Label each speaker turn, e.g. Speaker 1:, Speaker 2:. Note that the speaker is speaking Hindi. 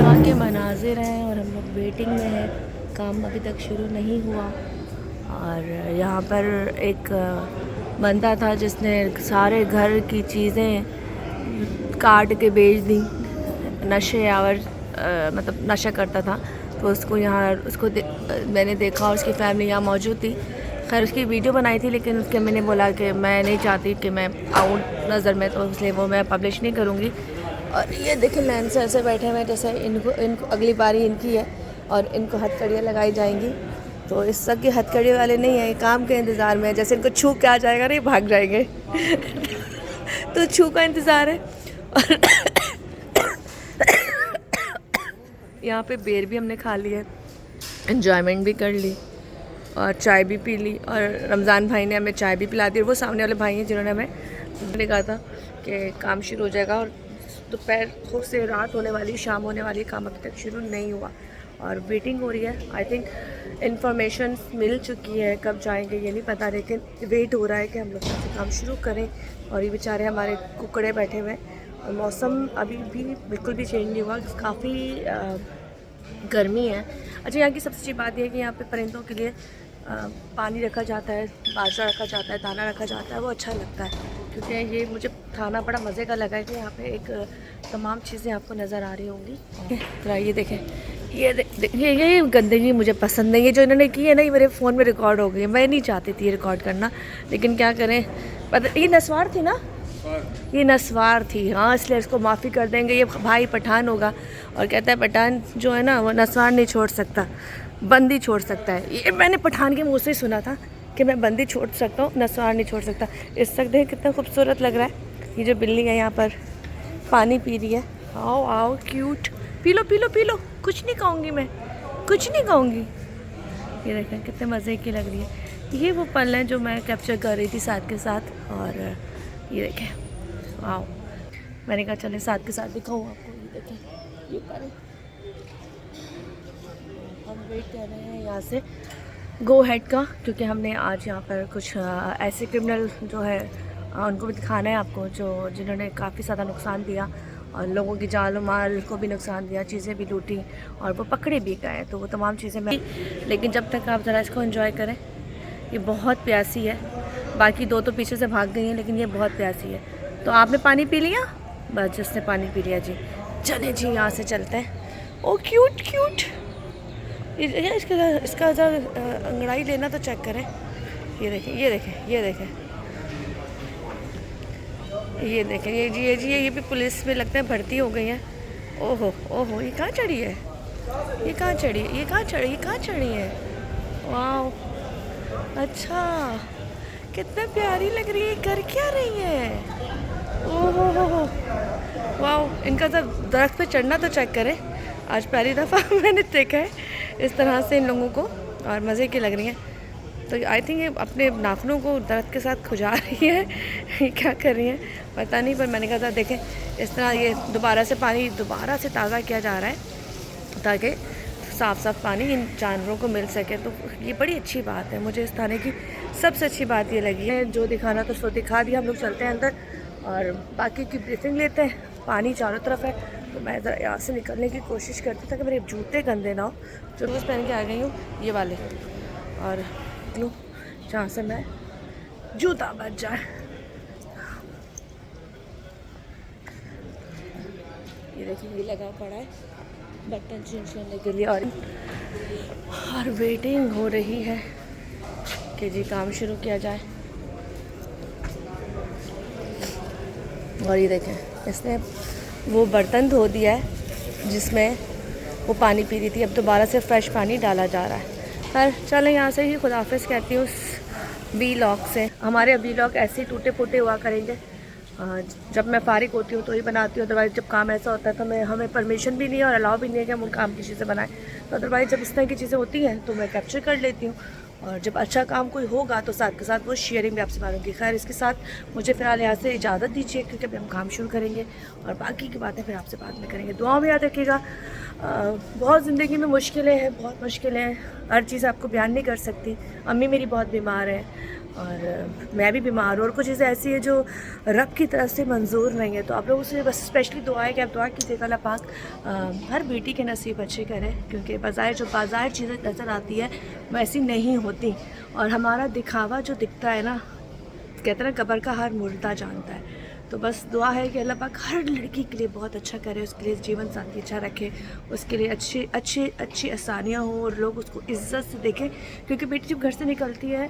Speaker 1: यहाँ के मनाजिर हैं और हम लोग वेटिंग में हैं, काम अभी तक शुरू नहीं हुआ। और यहाँ पर एक बंदा था जिसने सारे घर की चीज़ें काट के बेच दी, नशे आवर मतलब नशा करता था। तो उसको यहाँ मैंने देखा और उसकी फैमिली यहाँ मौजूद थी। खैर उसकी वीडियो बनाई थी, लेकिन उसके मैंने बोला कि मैं नहीं चाहती कि मैं आऊँ नज़र में, तो इसलिए वो मैं पब्लिश नहीं करूँगी। और ये देखें लाइन से ऐसे बैठे हुए, जैसे इनको अगली बारी इनकी है और इनको हथकड़ियाँ लगाई जाएंगी। तो इस सब के हथकड़ी वाले नहीं है, काम के इंतज़ार में है। जैसे इनको छू के आ जाएगा नहीं भाग जाएंगे तो छू का इंतज़ार है। और यहाँ पे बेर भी हमने खा ली है, एंजॉयमेंट भी कर ली और चाय भी पी ली। और रमज़ान भाई ने हमें चाय भी पिला दी। और वो सामने वाले भाई हैं जिन्होंने हमें कहा था कि काम शुरू हो जाएगा, और दोपहर से रात होने वाली, शाम होने वाली, काम अभी तक शुरू नहीं हुआ और वेटिंग हो रही है। आई थिंक इन्फॉर्मेशन मिल चुकी है, कब जाएंगे ये नहीं पता, लेकिन वेट हो रहा है कि हम लोग काम शुरू करें। और ये बेचारे हमारे कुकड़े बैठे हुए हैं और मौसम अभी भी बिल्कुल भी चेंज नहीं हुआ, काफ़ी गर्मी है। अच्छा, यहाँ की सबसे अच्छी बात यह है कि यहाँ पे परिंदों के लिए पानी रखा जाता है, बाजरा रखा जाता है, दाना रखा जाता है। वो अच्छा लगता है, क्योंकि ये मुझे खाना बड़ा मज़े का लगा है कि यहाँ पे एक तमाम चीज़ें आपको नज़र आ रही होंगी। तो ये देखें, ये गंदगी मुझे पसंद नहीं है जो इन्होंने की है ना। ये मेरे फ़ोन में रिकॉर्ड हो गई है, मैं नहीं चाहती थी ये रिकॉर्ड करना, लेकिन क्या करें। पता ये नस्वार थी ना, ये नस्वार थी, हाँ, इसलिए इसको माफ़ी कर देंगे। ये भाई पठान होगा और कहता है पठान जो है ना वो नस्वार नहीं छोड़ सकता, बंदी छोड़ सकता है। ये मैंने पठान के मुँह से सुना था कि मैं बंदी छोड़ सकता हूँ, नस्वार नहीं छोड़ सकता। इस तक देख कितना खूबसूरत लग रहा है। ये जो बिल्ली है यहाँ पर पानी पी रही है। आओ आओ cute, P low P low P low, कुछ नहीं कहूँगी मैं, कुछ नहीं कहूँगी। ये देखें कितने मज़े की लग रही है। ये वो पल हैं जो मैं कैप्चर कर रही थी साथ के साथ। और ये देखें, आओ, मैंने कहा चले साथ के साथ दिखाऊँ आपको। ये देखें, ये पल हम वेट कर रहे हैं यहाँ से गो हेड का, क्योंकि हमने आज यहाँ पर कुछ ऐसे क्रिमिनल जो है उनको भी दिखाना है आपको, जिन्होंने काफ़ी ज़्यादा नुकसान दिया और लोगों की जान माल को भी नुकसान दिया, चीज़ें भी लूटी और वो पकड़े भी गए। तो वो तमाम चीज़ें मैं, लेकिन जब तक आप ज़रा इसको एंजॉय करें। ये बहुत प्यासी है, बाकी दो तो पीछे से भाग गई हैं, लेकिन ये बहुत प्यासी है। तो आपने पानी पी लिया? बस जिसने पानी पी लिया जी, चले जी यहाँ से चलते हैं। ओ क्यूट क्यूट, इसका ज़रा अंगड़ाई लेना तो चेक करें। ये देखें ये देखें ये देखें ये देखें, ये भी पुलिस में लगता है भर्ती हो गई है। ओहो ओहो, ये कहाँ चढ़ी है, ये कहाँ चढ़ी है, ये कहाँ चढ़ी, ये कहाँ चढ़ी है। वाह, अच्छा, कितना प्यारी लग रही है, कर क्या रही है। ओहो हो, वाह, इनका जब दरख्त पे चढ़ना तो चेक करें। आज पहली दफ़ा मैंने देखा है इस तरह से इन लोगों को, और मज़े की लग रही हैं। तो आई थिंक ये अपने नाखूनों को दर्द के साथ खुजा रही है ये क्या कर रही हैं पता नहीं, पर मैंने कहा था देखें इस तरह ये दोबारा से पानी दोबारा से ताज़ा किया जा रहा है ताकि साफ़ पानी इन जानवरों को मिल सके। तो ये बड़ी अच्छी बात है, मुझे इस थाने की सबसे अच्छी बात ये लगी है। जो दिखाना तो सो दिखा दिया। हम लोग चलते हैं अंदर और बाकी की ब्रीफिंग लेते हैं। पानी चारों तरफ है, तो मैं ज़रा यहाँ से निकलने की कोशिश करती था कि मेरे जूते गंदे ना हो। जो बस पहन के आ गई हूँ ये वाले, और निकलूँ जहाँ से मैं जूता बच जाए। ये देखिए, ये लगा पड़ा है बटन चेंज करने के लिए, और वेटिंग हो रही है कि जी काम शुरू किया जाए। और ये देखें, इसने वो बर्तन धो दिया है जिसमें वो पानी पी रही थी, अब दोबारा से फ्रेश पानी डाला जा रहा है। पर चलें यहाँ से ही खुदाफिज कहती हूँ उस वीलॉग से। हमारे वीलॉग ऐसे ही टूटे फूटे हुआ करेंगे। जब मैं फारिग होती हूँ तो ही बनाती हूँ, अदरवाइज़ जब काम ऐसा होता है तो हमें परमिशन भी नहीं है और अलाउ भी नहीं है कि हम उन काम की चीज़ें बनाएं। तो अदरवाइज़ जब इस तरह की चीज़ें होती हैं तो मैं कैप्चर कर लेती हूँ, और जब अच्छा काम कोई होगा तो साथ के साथ वो शेयरिंग भी आपसे मारूंगी। खैर, इसके साथ मुझे फ़िलहाल यहाँ से इजाज़त दीजिए, क्योंकि अभी हम काम शुरू करेंगे और बाकी की बातें फिर आपसे बाद में करेंगे। दुआ में याद रखिएगा। बहुत ज़िंदगी में मुश्किलें हैं, बहुत मुश्किलें हैं, हर चीज़ आपको बयान नहीं कर सकती। अम्मी मेरी बहुत बीमार है, और मैं भी बीमार हूँ और कुछ चीज़ें ऐसी है जो रब की तरफ से मंजूर नहीं है। तो आप लोगों से बस स्पेशली दुआ है कि आप दुआ कीजिएगा अल्लाह पाक हर बेटी के नसीब अच्छे करे, क्योंकि बाज़ार चीज़ें नज़र आती है वैसी नहीं होती। और हमारा दिखावा जो दिखता है ना, कहते हैं ना कब्र का हर मुर्दा जानता है। तो बस दुआ है कि अल्लाह पाक हर लड़की के लिए बहुत अच्छा करे, उसके लिए जीवन साथी अच्छा रखे, उसके लिए अच्छी आसानियाँ हो और लोग उसको इज़्ज़त से देखें। क्योंकि बेटी जब घर से निकलती है